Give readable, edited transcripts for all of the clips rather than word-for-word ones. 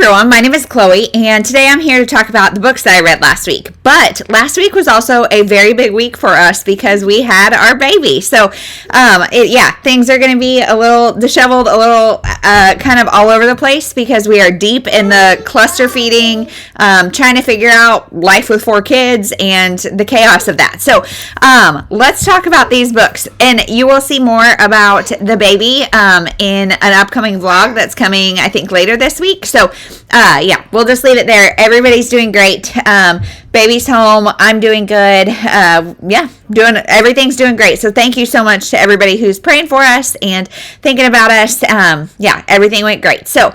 everyone, my name is Chloe, and today I'm here to talk about the books that I read last week. But last week was also a very big week for us because we had our baby. So, things are going to be a little disheveled, a little kind of all over the place because we are deep in the cluster feeding, trying to figure out life with 4 kids and the chaos of that. So, let's talk about these books, and you will see more about the baby in an upcoming vlog that's coming, I think, later this week. So, we'll just leave it there. Everybody's doing great. Baby's home. I'm doing good. Everything's doing great. So thank you so much to everybody who's praying for us and thinking about us. Everything went great. So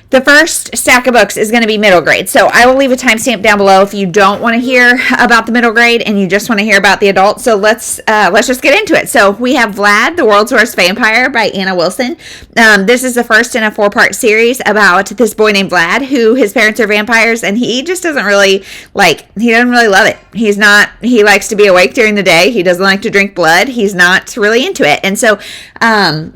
the first stack of books is going to be middle grade. So I will leave a timestamp down below if you don't want to hear about the middle grade and you just want to hear about the adults. So let's just get into it. So we have Vlad, the World's Worst Vampire by Anna Wilson. This is the first in a 4-part series about this boy named Vlad, who his parents are vampires, and he just doesn't really love it. He likes to be awake during the day. He doesn't like to drink blood. He's not really into it. And so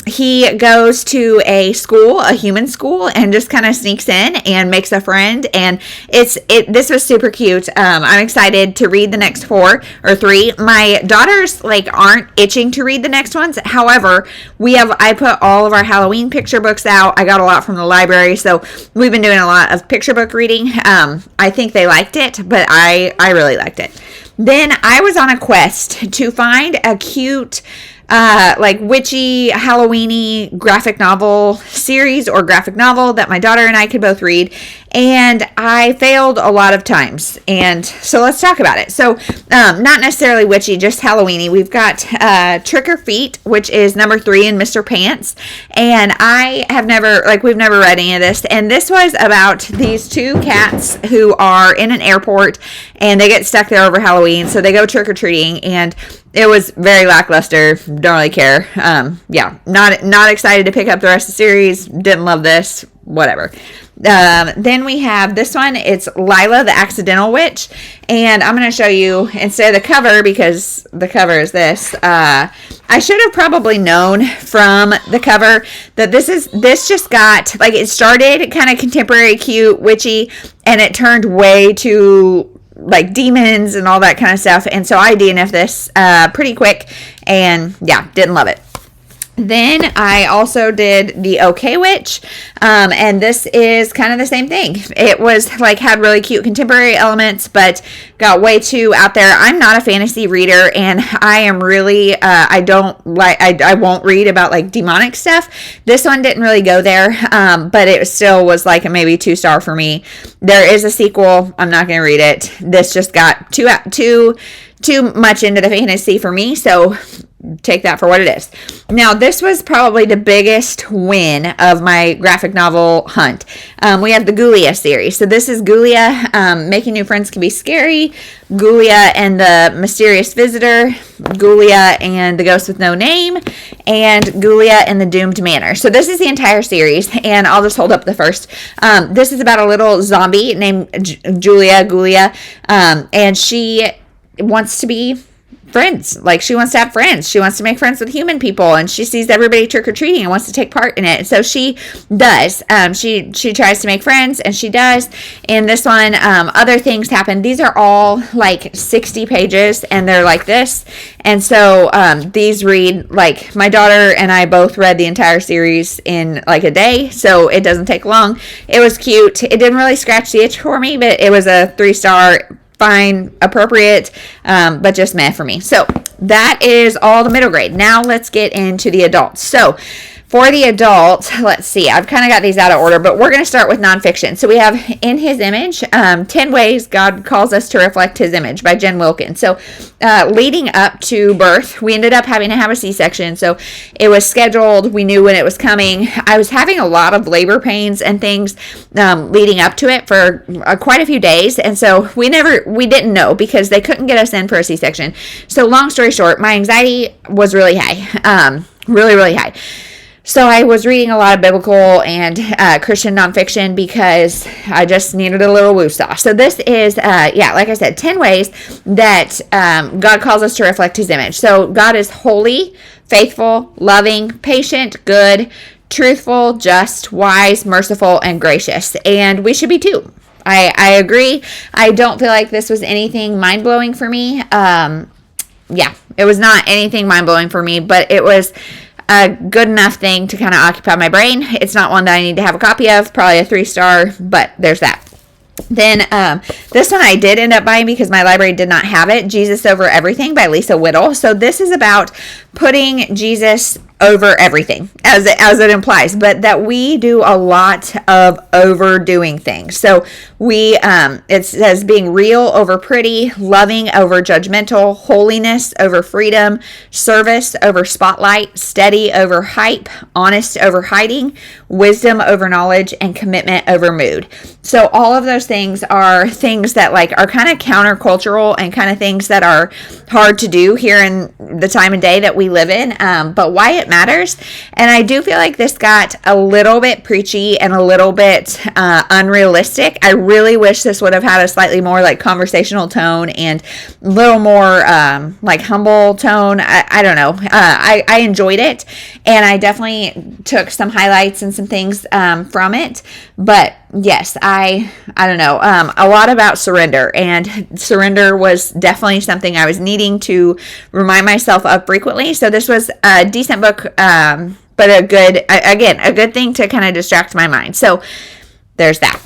he goes to a human school, and just kind of sneaks in and makes a friend, and this was super cute. I'm excited to read the next 4 or 3. My daughters aren't itching to read the next ones. However, I put all of our Halloween picture books out. I got a lot from the library, so we've been doing a lot of picture book reading. I think they liked it, but I really liked it. Then I was on a quest to find a cute witchy, Halloween-y graphic novel series or graphic novel that my daughter and I could both read, and I failed a lot of times. And so let's talk about it. So not necessarily witchy, just Halloween-y. We've got Trick or Feet, which is number 3 in Mr. Pants, and we've never read any of this, and this was about these 2 cats who are in an airport and they get stuck there over Halloween, so they go trick-or-treating, and it was very lackluster. Don't really care. Not excited to pick up the rest of the series. Didn't love this. Whatever. Then we have this one. It's Lila the Accidental Witch, and I'm going to show you instead of the cover, because the cover is this. I should have probably known from the cover that this just got, it started kind of contemporary, cute, witchy, and it turned way too demons and all that kind of stuff. And so I DNF'd this pretty quick, and didn't love it. Then I also did The Okay Witch, and this is kind of the same thing. It was had really cute contemporary elements, but got way too out there. I'm not a fantasy reader, and I am really I won't read about demonic stuff. This one didn't really go there, but it still was a maybe 2-star for me. There is a sequel. I'm not going to read it. This just got too much into the fantasy for me, so take that for what it is. Now, this was probably the biggest win of my graphic novel hunt. We have the Gouia series. So this is Gouia, Making New Friends Can Be Scary, Gouia and the Mysterious Visitor, Gouia and the Ghost with No Name, and Gouia and the Doomed Manor. So this is the entire series, and I'll just hold up the first. This is about a little zombie named Gouia, and she wants to be friends. She wants to have friends. She wants to make friends with human people, and she sees everybody trick-or-treating and wants to take part in it. So she does. She tries to make friends, and she does. In this one, other things happen. These are all 60 pages, and they're like this. And so these read, my daughter and I both read the entire series in a day, so it doesn't take long. It was cute. It didn't really scratch the itch for me, but it was a 3-star, fine, appropriate, but just meh for me. So that is all the middle grade. Now let's get into the adults. So for the adults, let's see. I've kind of got these out of order, but we're going to start with nonfiction. So we have In His Image, 10 Ways God Calls Us to Reflect His Image by Jen Wilkins. So leading up to birth, we ended up having to have a C-section. So it was scheduled. We knew when it was coming. I was having a lot of labor pains and things leading up to it for quite a few days. And so we didn't know because they couldn't get us in for a C-section. So long story short, my anxiety was really high, really, really high. So I was reading a lot of biblical and Christian nonfiction because I just needed a little woosah. So this is, like I said, 10 ways that God calls us to reflect His image. So God is holy, faithful, loving, patient, good, truthful, just, wise, merciful, and gracious. And we should be too. I agree. I don't feel like this was anything mind-blowing for me. Yeah, it was not anything mind-blowing for me, but it was a good enough thing to kind of occupy my brain. It's not one that I need to have a copy of, probably a 3-star, but there's that. Then this one I did end up buying because my library did not have it, Jesus Over Everything by Lisa Whittle. So this is about putting Jesus over everything, as it implies, but that we do a lot of overdoing things. So we, it says being real over pretty, loving over judgmental, holiness over freedom, service over spotlight, steady over hype, honest over hiding, wisdom over knowledge, and commitment over mood. So all of those things are things that like are kind of countercultural and kind of things that are hard to do here in the time and day that we live in, but why it matters. And I do feel like this got a little bit preachy and a little bit unrealistic. I really wish this would have had a slightly more like conversational tone and a little more like humble tone. I don't know. I enjoyed it, and I definitely took some highlights and some things from it. But yes, I don't know, a lot about surrender, and surrender was definitely something I was needing to remind myself of frequently. So this was a decent book, but a good thing to kind of distract my mind. So there's that.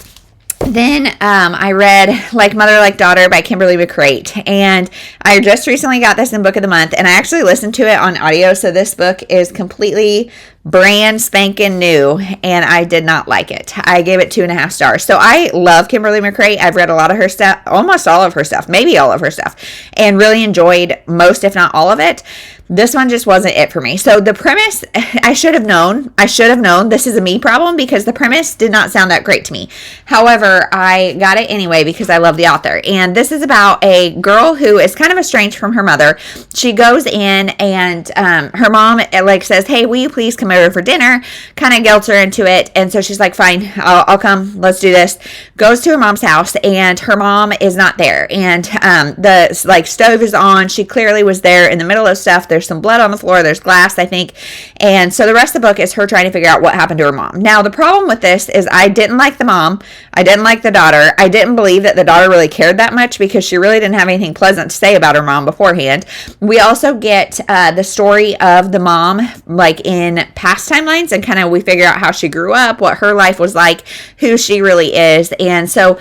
Then I read Like Mother, Like Daughter by Kimberly McCreight, and I just recently got this in Book of the Month, and I actually listened to it on audio, so this book is completely brand spanking new, and I did not like it. I gave it 2.5 stars. So I love Kimberly McCreight. I've read a lot of her stuff, almost all of her stuff, maybe all of her stuff, and really enjoyed most, if not all of it. This one just wasn't it for me. So the premise, I should have known this is a me problem because the premise did not sound that great to me. However, I got it anyway because I love the author. And this is about a girl who is kind of estranged from her mother. She goes in and her mom like says, "Hey, will you please come over for dinner?" Kind of guilts her into it. And so she's like, "Fine, I'll come. Let's do this." Goes to her mom's house, and her mom is not there. And the like stove is on. She clearly was there in the middle of stuff. There's some blood on the floor. There's glass, I think. And so the rest of the book is her trying to figure out what happened to her mom. Now, the problem with this is I didn't like the mom. I didn't like the daughter. I didn't believe that the daughter really cared that much because she really didn't have anything pleasant to say about her mom beforehand. We also get the story of the mom like in past timelines, and kind of we figure out how she grew up, what her life was like, who she really is. And so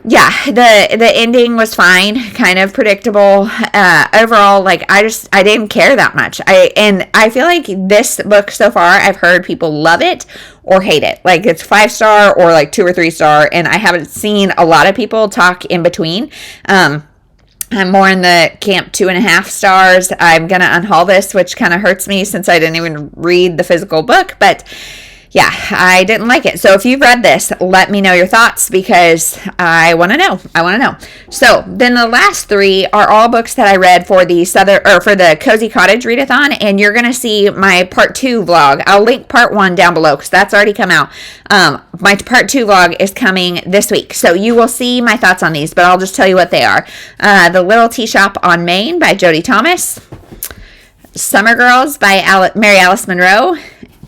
yeah, the ending was fine, kind of predictable. Overall, like I didn't care that much. I feel like this book so far, I've heard people love it or hate it. Like it's 5-star or like 2 or 3 star, and I haven't seen a lot of people talk in between. I'm more in the camp 2.5 stars. I'm gonna unhaul this, which kind of hurts me since I didn't even read the physical book, but yeah, I didn't like it. So if you've read this, let me know your thoughts because I want to know. So then the last 3 are all books that I read for the for the Cozy Cottage readathon, and you're gonna see my part 2 vlog. I'll link part 1 down below because that's already come out. My part 2 vlog is coming this week, so you will see my thoughts on these. But I'll just tell you what they are: The Little Tea Shop on Main by Jodie Thomas, Summer Girls by Mary Alice Monroe,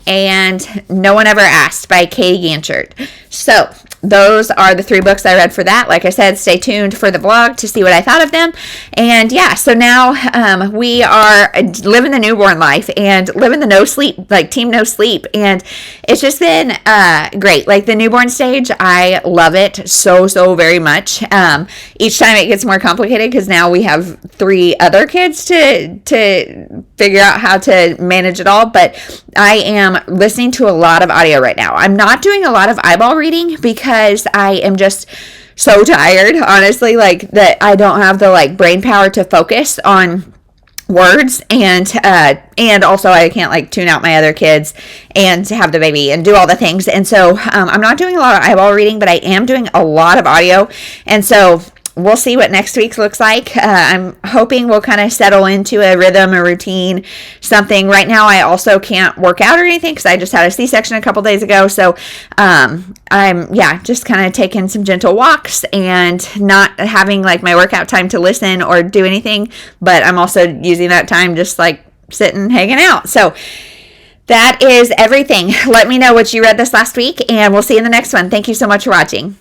and No One Ever Asked by Katie Ganchert. So those are the 3 books I read for that. Like I said, stay tuned for the vlog to see what I thought of them. And yeah, so now we are living the newborn life and living the no sleep, like team no sleep. And it's just been great. Like the newborn stage, I love it so very much. Each time it gets more complicated because now we have 3 other kids to figure out how to manage it all. But I am listening to a lot of audio right now. I'm not doing a lot of eyeball reading because I am just so tired, honestly, like that I don't have the like brain power to focus on words, and also I can't like tune out my other kids and have the baby and do all the things. And so I'm not doing a lot of eyeball reading, but I am doing a lot of audio. And so we'll see what next week's looks like. I'm hoping we'll kind of settle into a rhythm, a routine, something. Right now, I also can't work out or anything because I just had a C-section a couple days ago. So I'm, just kind of taking some gentle walks and not having like my workout time to listen or do anything. But I'm also using that time just like sitting, hanging out. So That is everything. Let me know what you read this last week, and we'll see you in the next one. Thank you so much for watching.